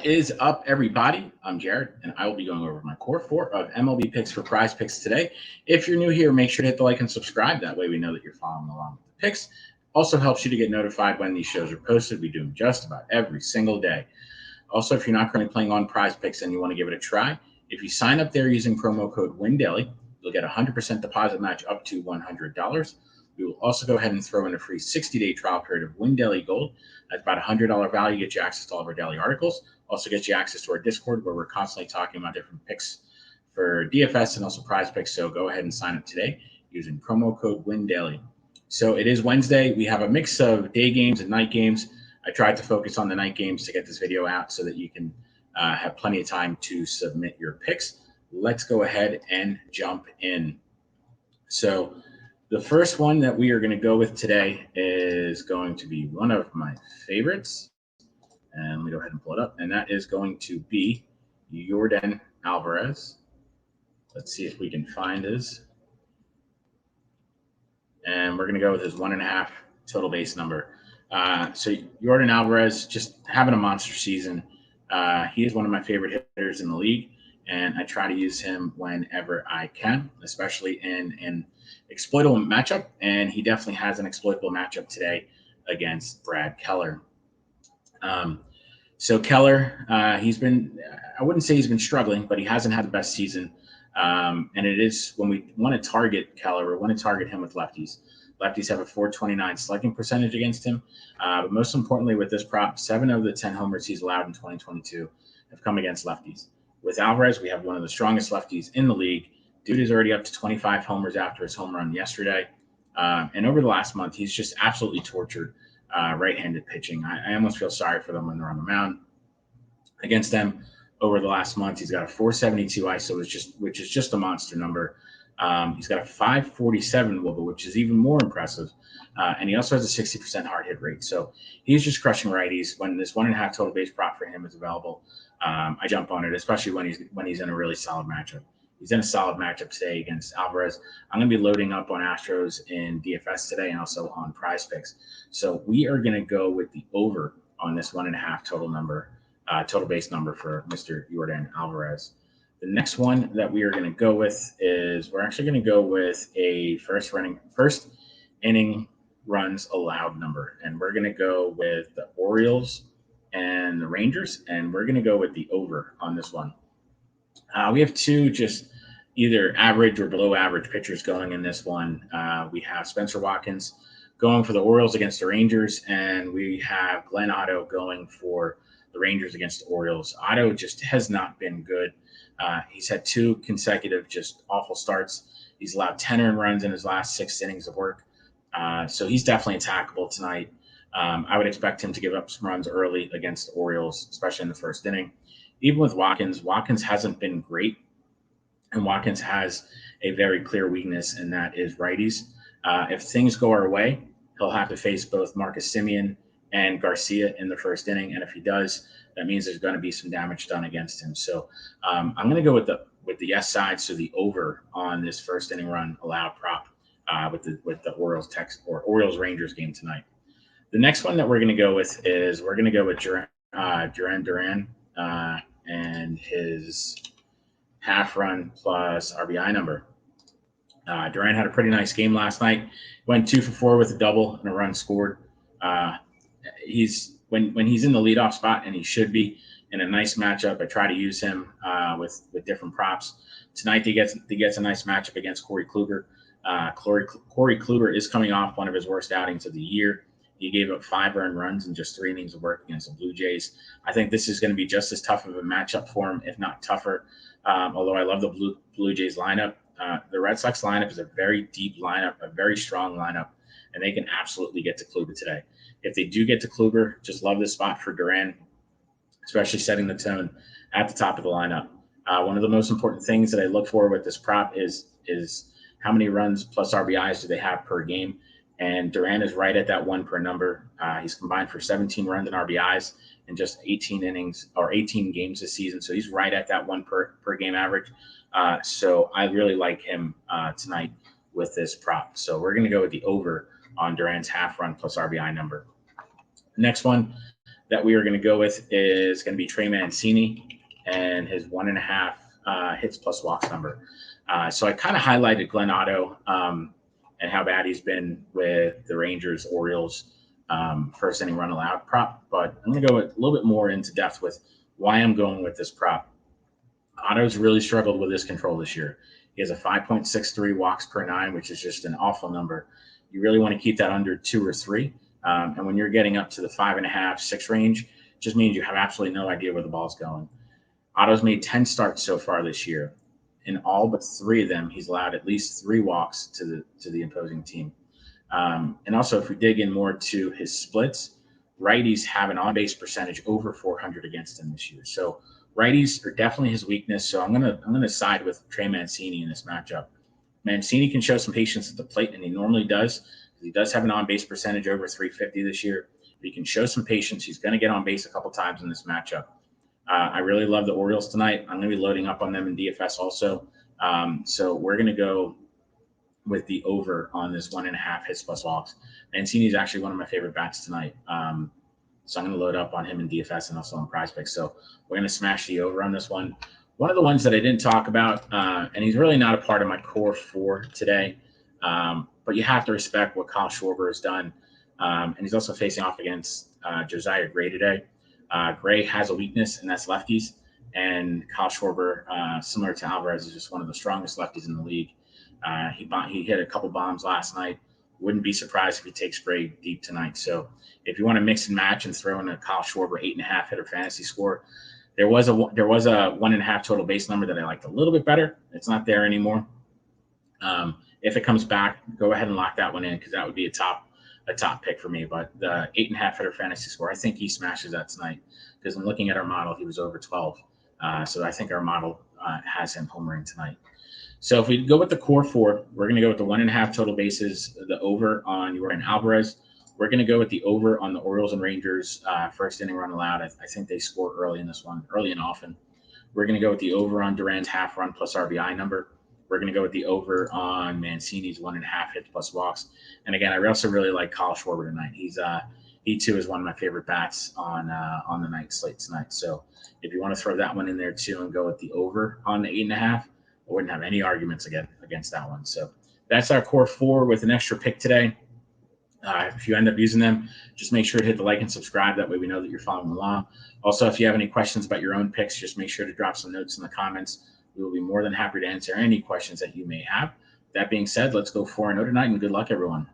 is up, everybody? I'm Jared, and I will be going over my core four of MLB picks for Prize Picks today. If you're new here, make sure to hit the like and subscribe. That way we know that you're following along with the picks. Also helps you to get notified when these shows are posted. We do them just about every single day. Also, if you're not currently playing on Prize Picks and you want to give it a try, if you sign up there using promo code WINDAILY, you'll get a 100% deposit match up to $100. We will also go ahead and throw in a free 60-day trial period of Win Daily Gold. That's about a $100 value, get you access to all of our daily articles. Also get you access to our Discord where we're constantly talking about different picks for DFS and also Prize Picks. So go ahead and sign up today using promo code Win Daily. So it is Wednesday. We have a mix of day games and night games. I tried to focus on the night games to get this video out so that you can have plenty of time to submit your picks. Let's go ahead and jump in. So the first one that we are going to go with today is going to be one of my favorites. And let me go ahead and pull it up. And that is going to be Yordan Alvarez. Let's see if we can find his. And we're going to go with his 1.5 total base number. So Yordan Alvarez just having a monster season. He is one of my favorite hitters in the league. And I try to use him whenever I can, especially in an exploitable matchup. And he definitely has an exploitable matchup today against Brad Keller. So Keller, he's been, I wouldn't say he's been struggling, but he hasn't had the best season. And it is when we want to target Keller, we want to target him with lefties. Lefties have a .429 slugging percentage against him. But most importantly with this prop, 7 of the 10 homers he's allowed in 2022 have come against lefties. With Alvarez, we have one of the strongest lefties in the league. Dude is already up to 25 homers after his home run yesterday. And over the last month, he's just absolutely tortured right-handed pitching. I almost feel sorry for them when they're on the mound. Against them over the last month, he's got a .472 ISO, which is just a monster number. He's got a .547 WOBA, which is even more impressive. And he also has a 60% hard hit rate. So he's just crushing righties. When this 1.5 total base prop for him is available, I jump on it, especially when he's in a really solid matchup. He's in a solid matchup today against Alvarez. I'm going to be loading up on Astros in DFS today and also on Prize Picks. So we are going to go with the over on this 1.5 total base number for Mr. Yordan Alvarez. The next one that we are going to go with is we're actually going to go with a first inning runs allowed number, and we're going to go with the Orioles and the Rangers, and we're going to go with the over on this one. We have two just either average or below average pitchers going in this one. We have Spencer Watkins going for the Orioles against the Rangers, and we have Glenn Otto going for the Rangers against the Orioles. Otto just has not been good. He's had 2 consecutive just awful starts. He's allowed 10 earned runs in his last 6 innings of work. So he's definitely attackable tonight. I would expect him to give up some runs early against the Orioles, especially in the first inning. Even with Watkins hasn't been great, and Watkins has a very clear weakness, and that is righties. If things go our way, he'll have to face both Marcus Semien and Garcia in the first inning, and if he does, that means there's going to be some damage done against him. So I'm going to go with the yes side, so the over on this first inning run allowed prop with the Orioles Rangers game tonight. The next one that we're going to go with is we're going to go with Duran Duran and his half run plus RBI number. Duran had a pretty nice game last night. Went 2 for 4 with a double and a run scored. When he's in the leadoff spot, and he should be in a nice matchup, I try to use him with different props. Tonight he gets a nice matchup against Corey Kluber. Corey Kluber is coming off one of his worst outings of the year. He gave up 5 earned runs in just 3 innings of work against the Blue Jays. I think this is going to be just as tough of a matchup for him, if not tougher. Although I love the Blue Jays lineup. The Red Sox lineup is a very deep lineup, a very strong lineup, and they can absolutely get to Kluber today. If they do get to Kluber, just love this spot for Duran, especially setting the tone at the top of the lineup. One of the most important things that I look for with this prop is how many runs plus RBIs do they have per game. And Duran is right at that 1 per number. He's combined for 17 runs and RBIs in just 18 games this season. So he's right at that 1 per game average. So I really like him tonight with this prop. So we're going to go with the over on Duran's half run plus RBI number. Next one, that we are going to go with is going to be Trey Mancini and his 1.5 hits plus walks number. So I kind of highlighted Glenn Otto and how bad he's been with the Rangers Orioles first inning run allowed prop, but I'm going to go a little bit more into depth with why I'm going with this prop. Otto's really struggled with his control this year. He has a 5.63 walks per nine, which is just an awful number. You really want to keep that under 2 or 3. And when you're getting up to the 5.5, 6 range, it just means you have absolutely no idea where the ball's going. Otto's made 10 starts so far this year. In all but 3 of them, he's allowed at least 3 walks to the opposing team. And also, if we dig in more to his splits, righties have an on-base percentage over 400 against him this year. So righties are definitely his weakness. So I'm gonna side with Trey Mancini in this matchup. Mancini can show some patience at the plate, and he normally does. He does have an on-base percentage over 350 this year. But he can show some patience. He's going to get on base a couple times in this matchup. I really love the Orioles tonight. I'm going to be loading up on them in DFS also. So we're going to go with the over on this 1.5 hits plus walks. Mancini is actually one of my favorite bats tonight. So I'm going to load up on him in DFS and also on PrizePicks. So we're going to smash the over on this one. One of the ones that I didn't talk about, and he's really not a part of my core 4 today, but you have to respect what Kyle Schwarber has done. And he's also facing off against Josiah Gray today. Gray has a weakness, and that's lefties. And Kyle Schwarber, similar to Alvarez, is just one of the strongest lefties in the league. He hit a couple bombs last night. Wouldn't be surprised if he takes Gray deep tonight. So if you want to mix and match and throw in a Kyle Schwarber 8.5 hitter fantasy score, there was a 1.5 total base number that I liked a little bit better. It's not there anymore. If it comes back, go ahead and lock that one in because that would be a top pick for me. But the 8.5 hitter fantasy score, I think he smashes that tonight because I'm looking at our model. He was over 12. So I think our model has him homering tonight. So if we go with the core 4, we're going to go with the 1.5 total bases, the over on Jordan Alvarez. We're going to go with the over on the Orioles and Rangers first inning run allowed. I think they score early in this one, early and often. We're going to go with the over on Duran's half run plus RBI number. We're going to go with the over on Mancini's 1.5 hits plus walks. And again, I also really like Kyle Schwarber tonight. He too is one of my favorite bats on the night slate tonight. So if you want to throw that one in there too and go with the over on the 8.5, I wouldn't have any arguments against that one. So that's our core 4 with an extra pick today. If you end up using them, just make sure to hit the like and subscribe. That way we know that you're following along. Also, if you have any questions about your own picks, just make sure to drop some notes in the comments. We will be more than happy to answer any questions that you may have. That being said, let's go 4-0 tonight, and good luck, everyone.